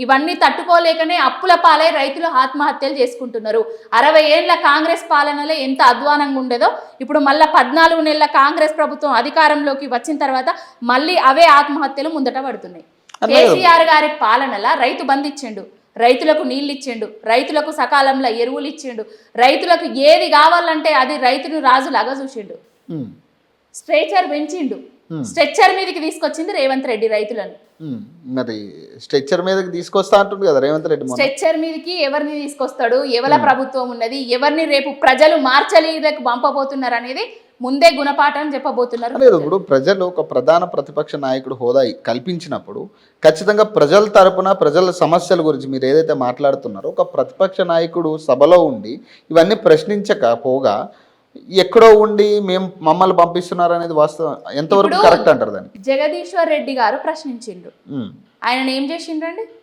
ఇవన్నీ తట్టుకోలేకనే అప్పుల పాలై రైతులు ఆత్మహత్యలు చేసుకుంటున్నారు. 60 ఏళ్ల కాంగ్రెస్ పాలనలో ఎంత అధ్వానంగా ఉండేదో ఇప్పుడు మళ్ళీ 14 నెలల కాంగ్రెస్ ప్రభుత్వం అధికారంలోకి వచ్చిన తర్వాత మళ్ళీ అవే ఆత్మహత్యలు ముందట పడుతున్నాయి. కేసీఆర్ గారి పాలనలా రైతు బంధు ఇచ్చిండు, రైతులకు నీళ్ళు ఇచ్చిండు, రైతులకు సకాలంలో ఎరువులు ఇచ్చిండు, రైతులకు ఏది కావాలంటే అది రైతును రాజులాగా చూసిండు. స్ట్రెచర్ పెంచిండు, స్ట్రెచ్చర్ మీదకి తీసుకొచ్చింది రేవంత్ రెడ్డి రైతులను. మరి స్ట్రెచ్చర్ మీదకి తీసుకొస్తా అంటుంది కదా రేవంత్ రెడ్డి. స్ట్రెచ్చర్ మీదకి ఎవరిని తీసుకొస్తాడు, ఎవరి ప్రభుత్వం ఉన్నది, ఎవరిని రేపు ప్రజలు మార్చలేకు పంపబోతున్నారు అనేది ముందే గుణపాఠం చెప్పబోతున్నారు. లేదు, ఇప్పుడు ప్రజలు ఒక ప్రధాన ప్రతిపక్ష నాయకుడు హోదా కల్పించినప్పుడు ఖచ్చితంగా ప్రజల తరపున ప్రజల సమస్యల గురించి మీరు ఏదైతే మాట్లాడుతున్నారో ఒక ప్రతిపక్ష నాయకుడు సభలో ఉండి ఇవన్నీ ప్రశ్నించకపోగా ఎక్కడో ఉండి మమ్మల్ని పంపిస్తున్నారు అనేది వాస్తవం ఎంతవరకు కరెక్ట్ అంటారు దాన్ని? జగదీశ్వర్ రెడ్డి గారు ప్రశ్నించిండు, ఆయన ఏం చేసిండ్రండి?